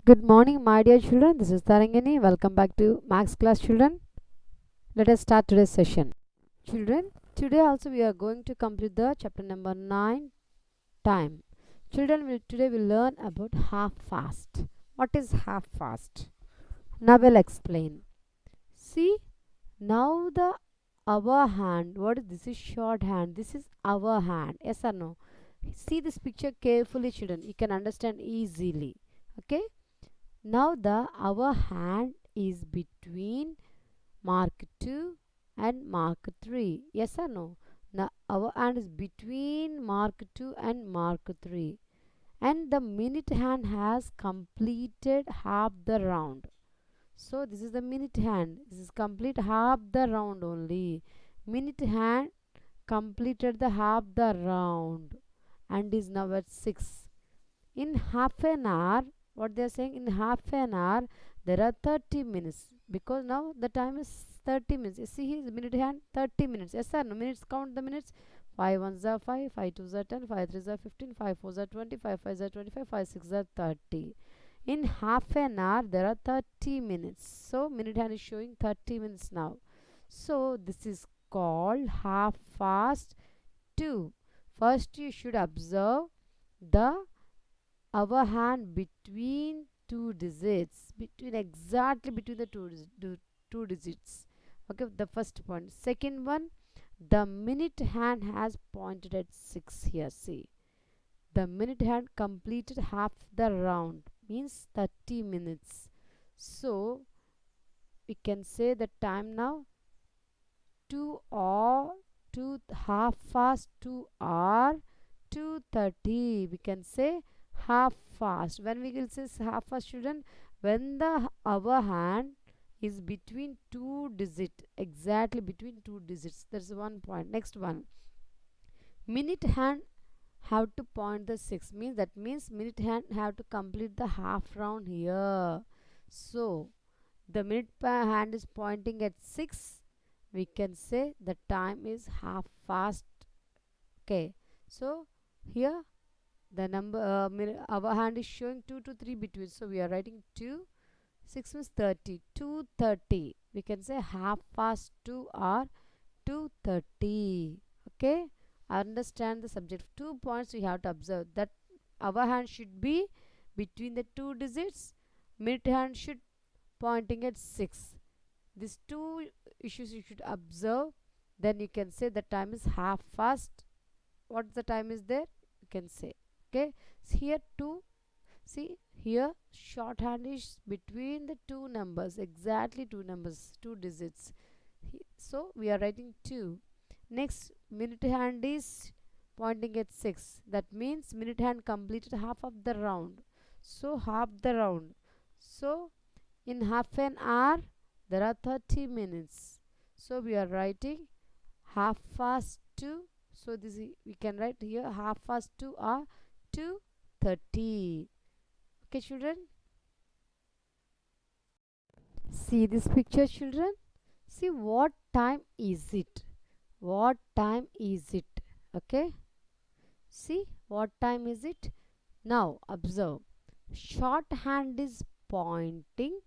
Good morning, my dear children. This is Tarangani. Welcome back to Max class, children. Let us start today's session. Children, today also we are going to complete the chapter number 9, time. Children, today we learn about half fast. What is half fast? Now we'll explain. See, now the our hand. What is this? Is shorthand. This is our hand. Yes or no? See this picture carefully, children. You can understand easily. Okay. Now the our hand is between mark 2 and mark 3. Yes or no? Now our hand is between mark 2 and mark 3. And the minute hand has completed half the round. So this is the minute hand. This is complete half the round only. Minute hand completed the half the round and is now at 6. In half an hour, what they are saying, in half an hour there are 30 minutes, because now the time is 30 minutes. You see his minute hand 30 minutes. Yes sir, no minutes, count the minutes. 5 ones are 5, 5 twos are 10, 5 threes are 15, 5 fours are 20, 5 fives are 25, 5 sixes are 30. In half an hour there are 30 minutes, so minute hand is showing 30 minutes now. So this is called half fast 2. First you should observe the our hand between two digits, between exactly between the two digits. Okay, the first point. Second one, the minute hand has pointed at 6 here. See, the minute hand completed half the round, means 30 minutes. So we can say the time now 2 or 2 half fast 2 or 2:30. We can say half fast. When we will say half fast, children, when the our hand is between two digits, exactly between two digits. That's one point. Next one, minute hand have to point the 6, means that means minute hand have to complete the half round here. So the minute hand is pointing at 6, we can say the time is half fast. Okay, so here the number our hand is showing 2 to 3 between, so we are writing 2. 6 means 30, 2:30. We can say half past 2 or 2:30. Okay, understand the subject. 2 points we have to observe, that our hand should be between the two digits, mid hand should pointing at 6. These two issues you should observe, then you can say the time is half fast. What the time is there, you can say. Okay, so here 2. See here shorthand is between the two numbers, exactly two numbers, two digits. So we are writing 2. Next, minute hand is pointing at 6. That means minute hand completed half of the round. So half the round. So in half an hour there are 30 minutes. So we are writing half past 2. So this we can write here half past 2 or 2:30. Okay, children, see this picture, children. See what time is it? What time is it? Okay, see what time is it? Now observe. Shorthand is pointing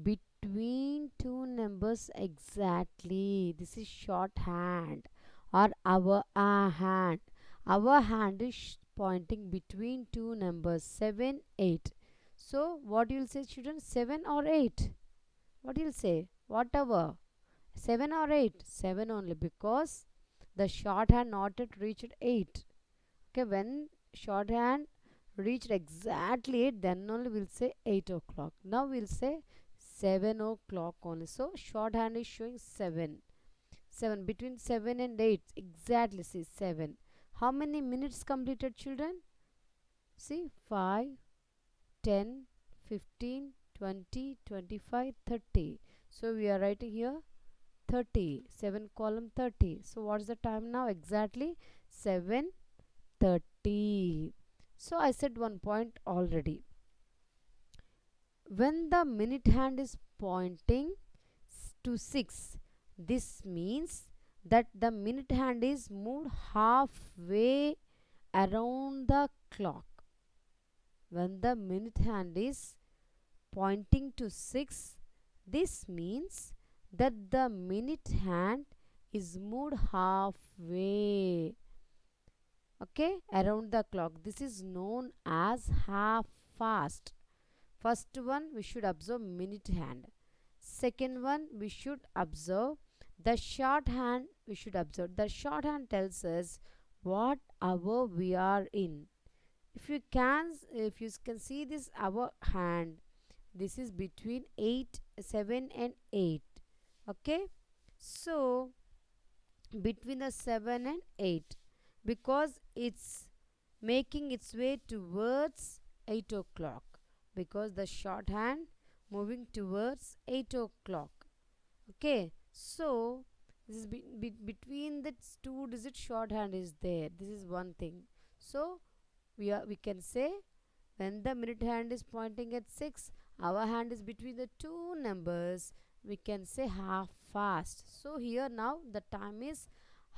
between two numbers exactly. This is shorthand or our hand. Our hand is pointing between two numbers 7, 8. So what you'll say, children? 7 or 8? What you'll say? Whatever. 7 or 8? 7 only, because the shorthand not yet reached 8. Okay, when shorthand reached exactly 8, then only we'll say 8 o'clock. Now we'll say 7 o'clock only. So shorthand is showing 7. 7 between 7 and 8, exactly. See 7. How many minutes completed, children? See 5, 10, 15, 20, 25, 30. So we are writing here 30. 7 column 30. So what's the time now? Exactly 7:30. So I said one point already. When the minute hand is pointing to 6, this means that the minute hand is moved halfway around the clock. When the minute hand is pointing to 6, this means that the minute hand is moved halfway, okay, around the clock. This is known as half fast. First one we should observe minute hand. Second one we should observe the short hand. We should observe the short hand tells us what hour we are in. If you can see this hour hand, this is between 7 and 8, okay. So between the 7 and 8, because it's making its way towards 8 o'clock, because the shorthand moving towards 8 o'clock, okay. So this is between the two digit shorthand is there. This is one thing. So we can say when the minute hand is pointing at 6, our hand is between the two numbers, we can say half fast. So here now the time is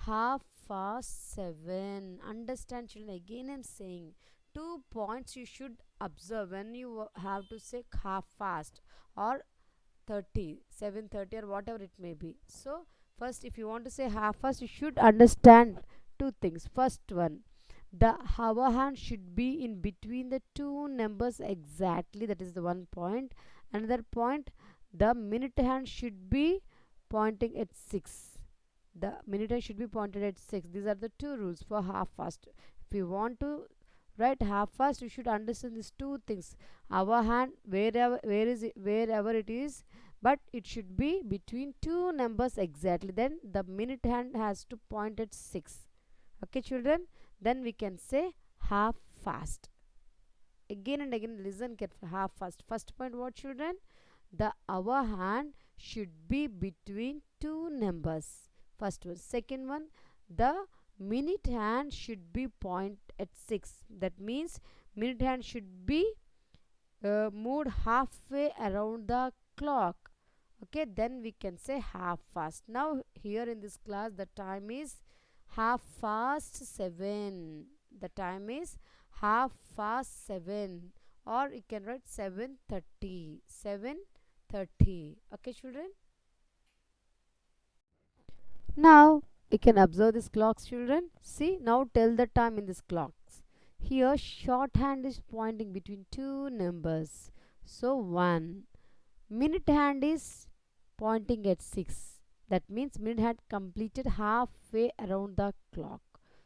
half past 7. Understand children, again I'm saying 2 points you should observe when you have to say half fast or 7:30 or whatever it may be. So first, if you want to say half fast, you should understand two things. First one, the hour hand should be in between the two numbers exactly, that is the one point. Another point, the minute hand should be pointing at 6. The minute hand should be pointed at 6. These are the two rules for half fast. If you want to write half fast, you should understand these two things. Our hand, wherever it is, but it should be between two numbers exactly. Then the minute hand has to point at 6, okay children. Then we can say half fast. Again and again listen carefully. Half fast. First point, what children? The hour hand should be between two numbers. First one. Second one, the minute hand should be point at 6. That means minute hand should be moved halfway around the clock, okay. Then we can say half fast. Now here in this class the time is half past 7. The time is half past 7, or you can write 7:30. 7:30, okay children. Now you can observe this clocks children. See, now tell the time in this clocks. Here shorthand is pointing between two numbers, so 1. Minute hand is pointing at 6. That means minute hand completed halfway around the clock.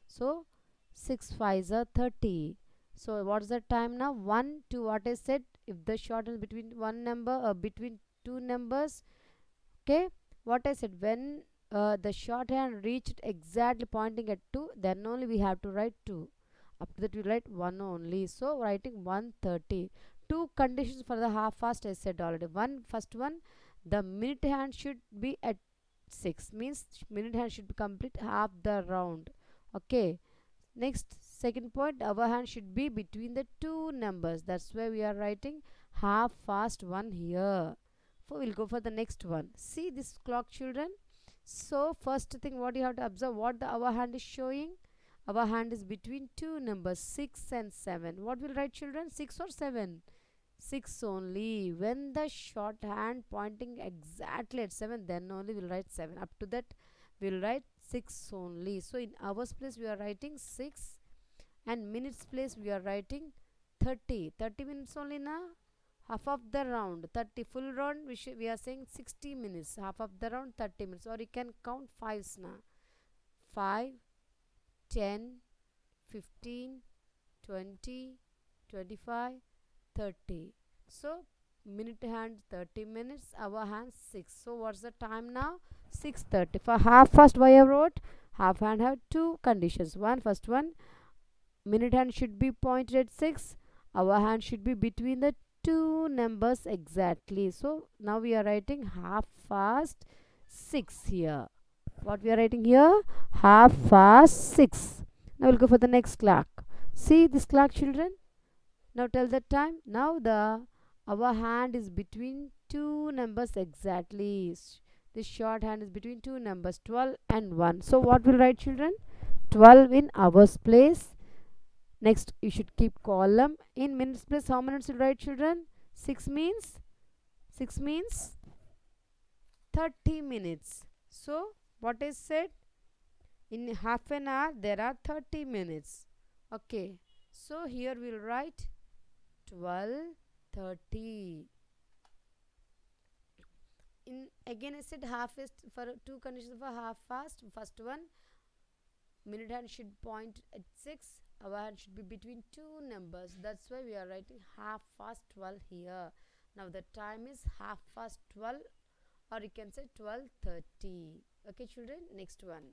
So 6 5s are 30. So what's the time now? 1 to what I said. If the shorthand is between one number or between two numbers, okay. What I said, when the shorthand reached exactly pointing at 2, then only we have to write 2. Up to that we write 1 only. So writing 1:30. Two conditions for the half fast I said already. First one, the minute hand should be at 6, means minute hand should be complete half the round, okay. Next, second point, our hand should be between the two numbers. That's why we are writing half fast 1 here. So we'll go for the next one. See this clock children. So first thing what you have to observe, what the our hand is showing. Our hand is between two numbers 6 and 7. What will write children? 6 or 7? 6 only. When the shorthand pointing exactly at 7, then only we'll write 7. Up to that we'll write 6 only. So in hours place we are writing 6, and minutes place we are writing 30. 30 minutes only na. Half of the round 30, full round we are saying 60 minutes. Half of the round 30 minutes, or you can count 5s na. 5, 10, 15, 20, 25, 30. So minute hand 30 minutes, our hand 6. So what's the time now? 6:30. For half fast why I wrote half hand have two conditions. First one, minute hand should be pointed at 6. Our hand should be between the two numbers exactly. So now we are writing half fast 6 here. What we are writing here? Half fast 6. Now we'll go for the next clock. See this clock children. Now tell the time. Now our hand is between two numbers exactly. This short hand is between two numbers 12 and 1. So what will write children? 12 in hours place. Next you should keep column. In minutes place how many minutes will write children? 6 means 30 minutes. So what is said? In half an hour there are 30 minutes. Okay, so here we'll write 12:30. In again I said half is for two conditions for half fast. First one, minute hand should point at 6, our hand should be between two numbers. That's why we are writing half past 12 here. Now the time is half past 12, or you can say 12:30. Okay children, next one.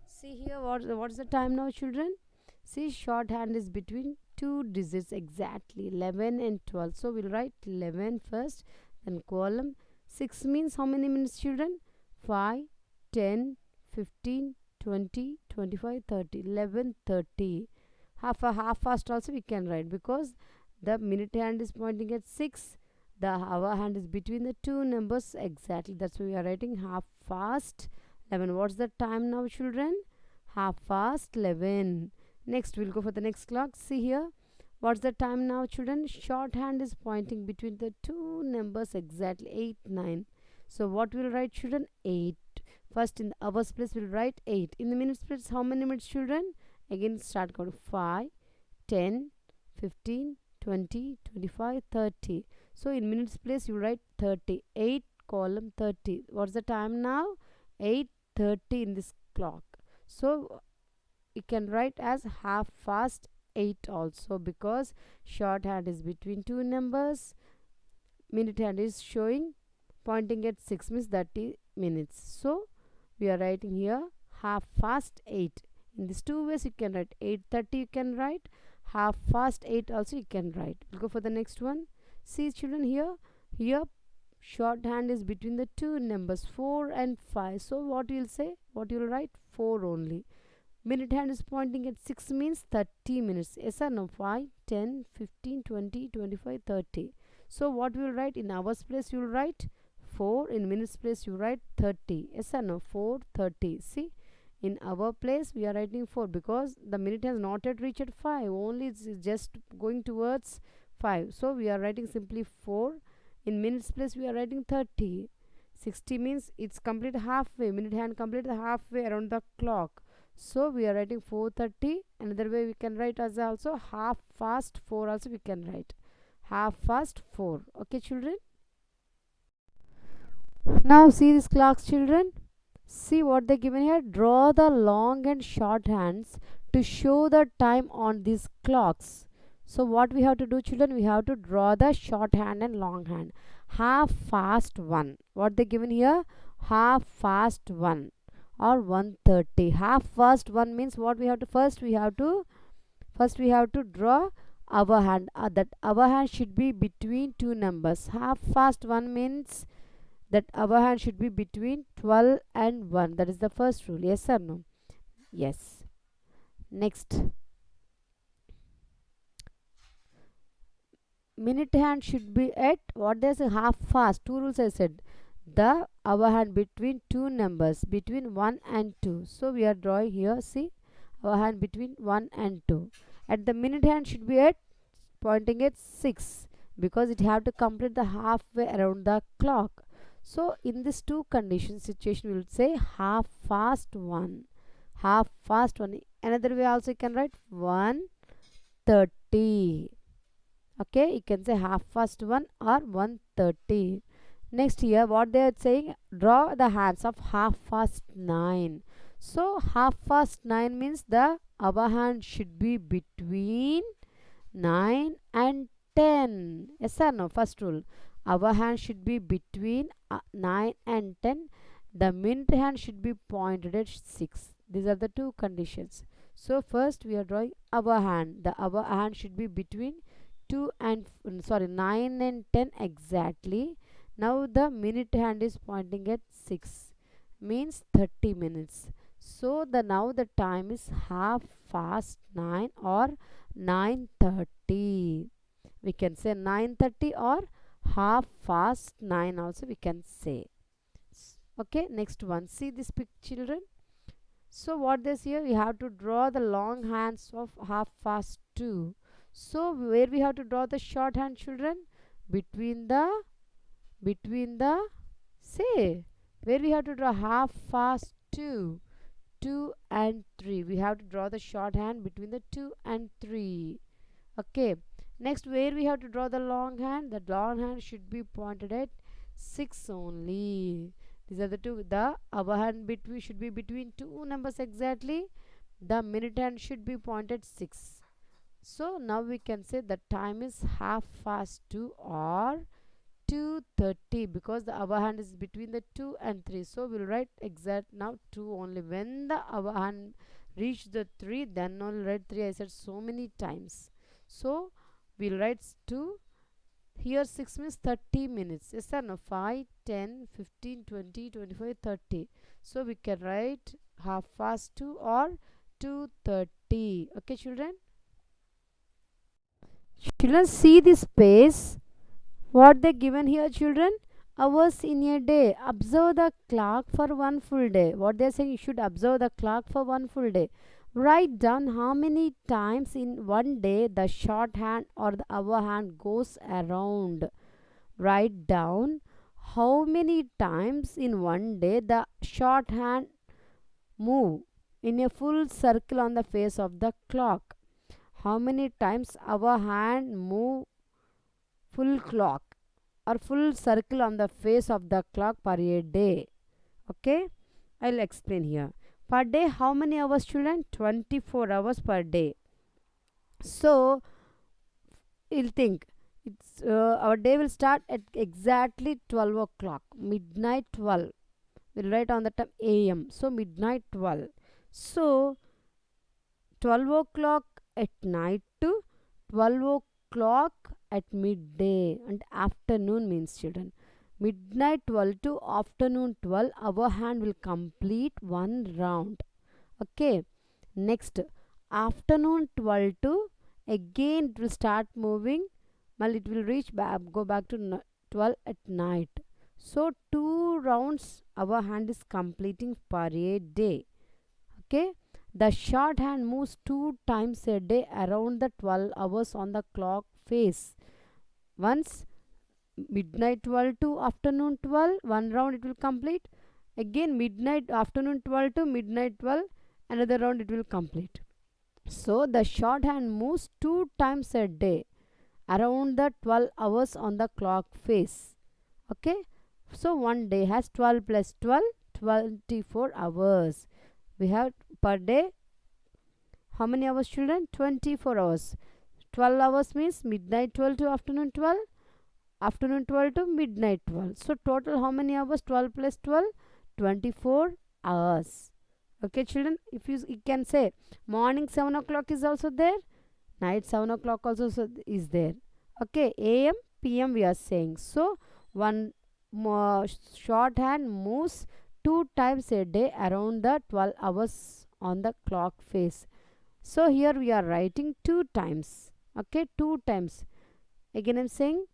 See here, what's the time now children? See, shorthand is between two digits exactly, 11 and 12. So we'll write 11 first, then column. 6 means how many minutes children? 5, 10, 15, 20, 25, 30, 11:30. Half fast also we can write, because the minute hand is pointing at 6, the hour hand is between the two numbers exactly. That's why we are writing half fast 11. What's the time now children? Half past 11. Next we'll go for the next clock. See here, what's the time now children? Shorthand is pointing between the two numbers exactly, 8, 9. So what we'll write children? 8. First in the hours place we'll write 8. In the minutes place, how many minutes children? Again start counting, 5, 10, 15, 20, 25, 30. So in minutes place you write 30. 8 column 30. What's the time now? 8:30 in this clock. So you can write as half past 8 also, because shorthand is between two numbers. Minute hand is showing pointing at 6 means 30 minutes. So we are writing here half past 8. In these two ways you can write 8:30, you can write half past 8 also you can write. We'll go for the next one. See children, here shorthand is between the two numbers 4 and 5. So what you'll say? What you'll write? 4 only. Minute hand is pointing at 6 means 30 minutes. Yes or no? 5, 10, 15, 20, 25, 30. So what we will write? In hours place you will write 4. In minutes place you write 30. Yes or no? 4:30. See, in our place we are writing 4, because the minute has not yet reached 5. Only it's just going towards 5. So we are writing simply 4. In minutes place we are writing 30. 60 means it's complete halfway. Minute hand complete the halfway around the clock. So we are writing 4:30. Another way we can write as also half past 4 also we can write. Half past 4. Okay children. Now see these clocks children. See what they given here. Draw the long and short hands to show the time on these clocks. So what we have to do children? We have to draw the short hand and long hand. Half past 1. What they given here? Half past 1 or 1:30. Half past 1 means what we have to first we have to draw our hand. That our hand should be between two numbers. Half past 1 means that our hand should be between 12 and 1. That is the first rule. Yes or no? Yes. Next, minute hand should be at what they say, half fast. Two rules I said. The our hand between two numbers, between 1 and 2. So we are drawing here. See, our hand between 1 and 2. At the minute hand should be at pointing at 6, because it have to complete the halfway around the clock. So in this two condition situation we will say half fast 1. Half fast 1. Another way also you can write 1:30. Okay, you can say half past 1 or 1:30. Next here what they are saying, draw the hands of half past 9. So half past 9 means the our hand should be between 9 and 10. Yes or no? First rule, our hand should be between 9 and 10. The minute hand should be pointed at 6. These are the two conditions. So first we are drawing our hand. The our hand should be between 9 and 10 exactly. Now the minute hand is pointing at 6, means 30 minutes. So now the time is half past 9 or 9:30. We can say 9:30 or half past 9 also we can say. Okay, next one. See this picture children. So what this here, we have to draw the long hands of half past 2. So where we have to draw the short hand children? between the say where we have to draw half fast 2 and 3. We have to draw the shorthand between the 2 and 3. Okay, next where we have to draw the long hand, the long hand should be pointed at 6 only. These are the two. The upper hand between should be between two numbers exactly. The minute hand should be pointed 6. So now we can say the time is half past 2 or 2:30 because the upper hand is between the 2 and 3. So we'll write exact now 2 only. When the upper hand reach the 3, then only write 3. I said so many times. So we'll write 2. Here 6 means 30 minutes. Yes or no? 5, 10, 15, 20, 25, 30. So we can write half past 2 or 2:30. Okay, children? Children, see this space. What they given here, children? Hours in a day. Observe the clock for one full day. What they are saying, you should observe the clock for one full day. Write down how many times in one day the shorthand or the hour hand goes around. Write down how many times in one day the shorthand move in a full circle on the face of the clock. How many times our hand move full clock or full circle on the face of the clock per a day. Okay, I'll explain here. Per day, how many hours, children? 24 hours per day. So you'll think it's our day will start at exactly 12 o'clock, midnight 12. We'll write on the time am. So midnight 12. So 12 o'clock at night to 12 o'clock at midday, and afternoon means, children, midnight 12 to afternoon 12 our hand will complete one round. Okay, next afternoon 12 to again it will start moving, well it will reach back, go back to 12 at night. So 2 rounds our hand is completing per a day. Okay, the shorthand moves 2 times a day around the 12 hours on the clock face. Once midnight 12 to afternoon 12, one round it will complete. Again midnight afternoon 12 to midnight 12, another round it will complete. So the shorthand moves 2 times a day around the 12 hours on the clock face. Okay, so one day has 12 plus 12, 24 hours. We have per day how many hours, children? 24 hours. 12 hours means midnight 12 to afternoon 12, afternoon 12 to midnight 12. So total how many hours? 12 plus 12, 24 hours. Okay, children, if you can say morning 7 o'clock is also there, night 7 o'clock also is there. Okay, am pm we are saying. So one more shorthand moves 2 times a day around the 12 hours on the clock face. So here we are writing 2 times. Okay, 2 times. Again I'm saying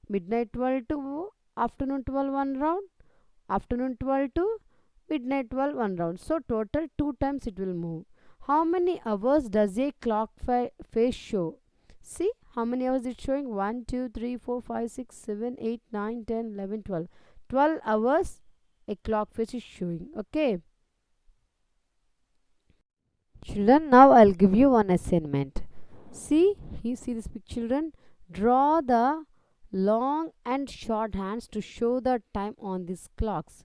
midnight 12 to afternoon 12 one round, afternoon 12 to midnight 12 one round. So total 2 times it will move. How many hours does a clock face show? See how many hours it's showing? 1, 2, 3, 4, 5, 6, 7, 8, 9, 10, 11, 12. 12 hours a clock face is showing. Okay, children, now I'll give you one assignment. See, you see this picture, children. Draw the long and short hands to show the time on these clocks.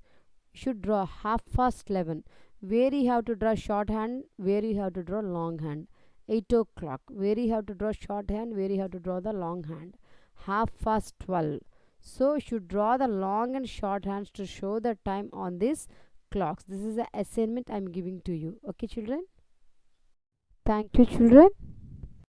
You should draw half past 11. Where you have to draw short hand, where you have to draw long hand. 8 o'clock. Where you have to draw short hand, where you have to draw the long hand. Half past 12. So you should draw the long and short hands to show the time on these clocks. This is the assignment I'm giving to you. Okay, children? Thank you, children.